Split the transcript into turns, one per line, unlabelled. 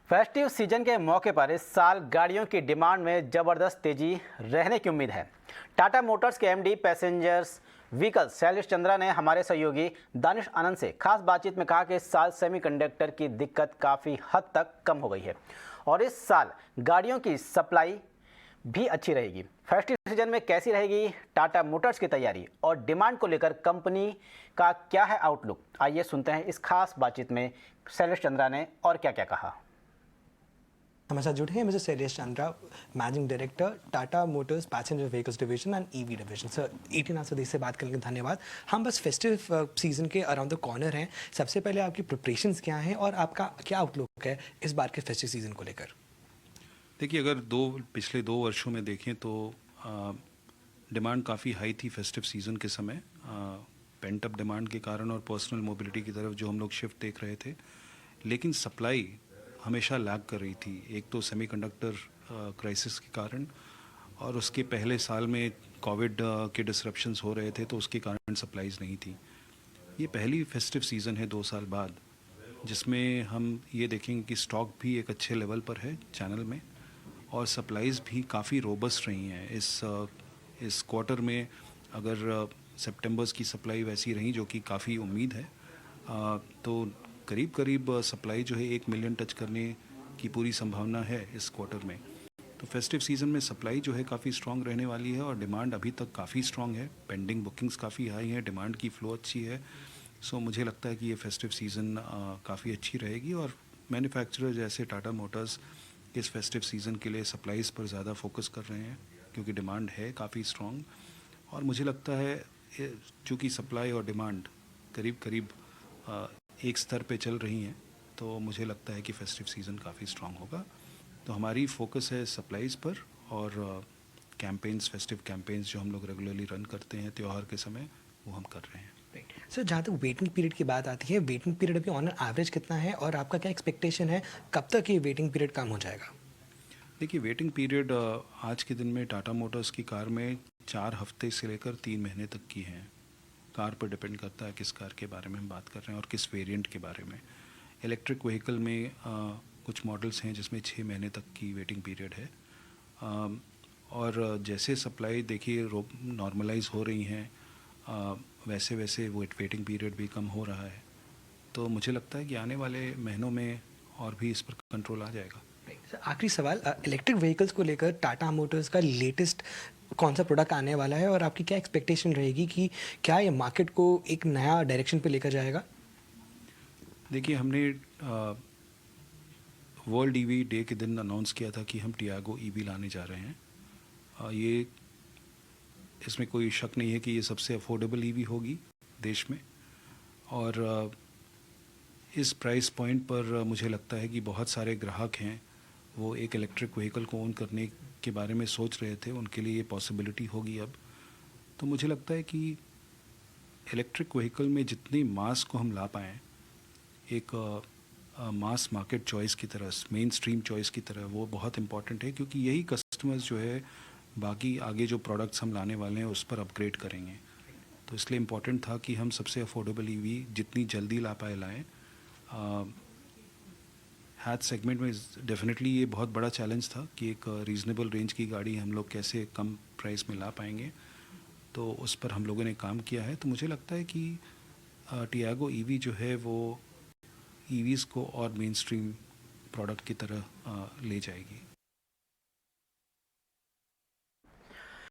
Festive season के मौके पर इस साल गाड़ियों की डिमांड में जबरदस्त तेजी रहने की उम्मीद है। टाटा मोटर्स के MD passengers vehicles Shailesh Chandra ने हमारे सहयोगी दानिश आनंद से खास बातचीत में कहा कि इस साल सेमीकंडक्टर की दिक्कत काफ़ी हद तक कम हो गई है और इस साल गाड़ियों की सप्लाई भी अच्छी रहेगी। फेस्टिव सीजन में कैसी रहेगी टाटा मोटर्स की तैयारी और डिमांड को लेकर कंपनी का क्या है आउटलुक, आइए सुनते हैं इस खास बातचीत में शैलेश चंद्रा ने और क्या क्या कहा।
हमारे साथ जुड़े हैं mister Shailesh Chandra, managing director Tata Motors passenger vehicles division and EV division. Sir 18 hours से बात करने के लिए धन्यवाद। हम बस फेस्टिव सीजन के अराउंड द कॉर्नर हैं। सबसे पहले आपकी प्रिपरेशंस क्या हैं और आपका क्या आउटलुक है इस बार के फेस्टिव सीजन को लेकर?
देखिए, अगर पिछले 2 वर्षों में देखें तो डिमांड काफ़ी हाई थी फेस्टिव सीज़न के समय, पेंट अप डिमांड के कारण और पर्सनल मोबिलिटी की तरफ जो हम लोग शिफ्ट देख रहे थे। लेकिन सप्लाई हमेशा लैग कर रही थी, एक तो सेमीकंडक्टर क्राइसिस के कारण और उसके पहले साल में कोविड के डिसरप्शंस हो रहे थे, तो उसके कारण सप्लाईज़ नहीं थी। ये पहली फेस्टिव सीज़न है 2 साल बाद जिसमें हम ये देखेंगे कि स्टॉक भी एक अच्छे लेवल पर है चैनल में और सप्लाईज़ भी काफ़ी रोबस्ट रही हैं। इस क्वार्टर में अगर सितंबर्स की सप्लाई वैसी रही जो कि काफ़ी उम्मीद है, तो करीब सप्लाई जो है 1 मिलियन टच करने की पूरी संभावना है इस क्वार्टर में। तो फेस्टिव सीज़न में सप्लाई जो है काफ़ी स्ट्रॉन्ग रहने वाली है और डिमांड अभी तक काफ़ी स्ट्रॉन्ग है। पेंडिंग बुकिंग्स काफ़ी हाई हैं, डिमांड की फ़्लो अच्छी है। सो मुझे लगता है कि ये फेस्टिव सीज़न काफ़ी अच्छी रहेगी और मैन्युफैक्चरर जैसे टाटा मोटर्स इस फेस्टिव सीज़न के लिए सप्लाईज़ पर ज़्यादा फोकस कर रहे हैं क्योंकि डिमांड है काफ़ी स्ट्रॉन्ग। और मुझे लगता है चूँकि सप्लाई और डिमांड करीब एक स्तर पे चल रही हैं, तो मुझे लगता है कि फेस्टिव सीज़न काफ़ी स्ट्रॉन्ग होगा। तो हमारी फोकस है सप्लाईज़ पर और कैंपेन्स, फेस्टिव कैंपेन्स जो हम लोग रेगुलरली रन करते हैं त्यौहार के समय, वो हम कर रहे हैं।
सर जहाँ तक वेटिंग पीरियड की बात आती है, वेटिंग पीरियड अभी ऑन एवरेज कितना है और आपका क्या एक्सपेक्टेशन है, कब तक ये वेटिंग पीरियड कम हो जाएगा?
देखिए, वेटिंग पीरियड आज के दिन में टाटा मोटर्स की कार में 4 हफ्ते से लेकर 3 महीने तक की हैं। कार पर डिपेंड करता है किस कार के बारे में हम बात कर रहे हैं और किस वेरिएंट के बारे में। इलेक्ट्रिक व्हीकल में कुछ मॉडल्स हैं जिसमें 6 महीने तक की वेटिंग पीरियड है। और जैसे सप्लाई देखिए नॉर्मलाइज हो रही हैं, वैसे वो वेटिंग पीरियड भी कम हो रहा है। तो मुझे लगता है कि आने वाले महीनों में और भी इस पर कंट्रोल आ जाएगा।
सर आखिरी सवाल, इलेक्ट्रिक व्हीकल्स को लेकर टाटा मोटर्स का लेटेस्ट कौन सा प्रोडक्ट आने वाला है और आपकी क्या एक्सपेक्टेशन रहेगी कि क्या ये मार्केट को एक नया डायरेक्शन पे लेकर जाएगा?
देखिए, हमने वर्ल्ड ईवी डे के दिन अनाउंस किया था कि हम टियागो ईवी लाने जा रहे हैं। ये इसमें कोई शक नहीं है कि ये सबसे अफोर्डेबल ईवी होगी देश में और इस प्राइस पॉइंट पर मुझे लगता है कि बहुत सारे ग्राहक हैं वो एक इलेक्ट्रिक व्हीकल को ओन करने के बारे में सोच रहे थे, उनके लिए ये पॉसिबिलिटी होगी अब। तो मुझे लगता है कि इलेक्ट्रिक व्हीकल में जितनी मास को हम ला पाएँ, एक मास मार्केट चॉइस की तरह, मेन स्ट्रीम चॉइस की तरह, वो बहुत इम्पॉर्टेंट है क्योंकि यही कस्टमर्स जो है बाकी आगे जो प्रोडक्ट्स हम लाने वाले हैं उस पर अपग्रेड करेंगे। तो इसलिए इम्पॉर्टेंट था कि हम सबसे अफोर्डेबल ईवी जितनी जल्दी ला पाए लाएँ। हैच सेगमेंट में डेफिनेटली ये बहुत बड़ा चैलेंज था कि एक रीज़नेबल रेंज की गाड़ी हम लोग कैसे कम प्राइस में ला पाएंगे, तो उस पर हम लोगों ने काम किया है। तो मुझे लगता है कि टियागो ईवी जो है वो ईवीज़ को और मेन स्ट्रीम प्रोडक्ट की तरह ले जाएगी।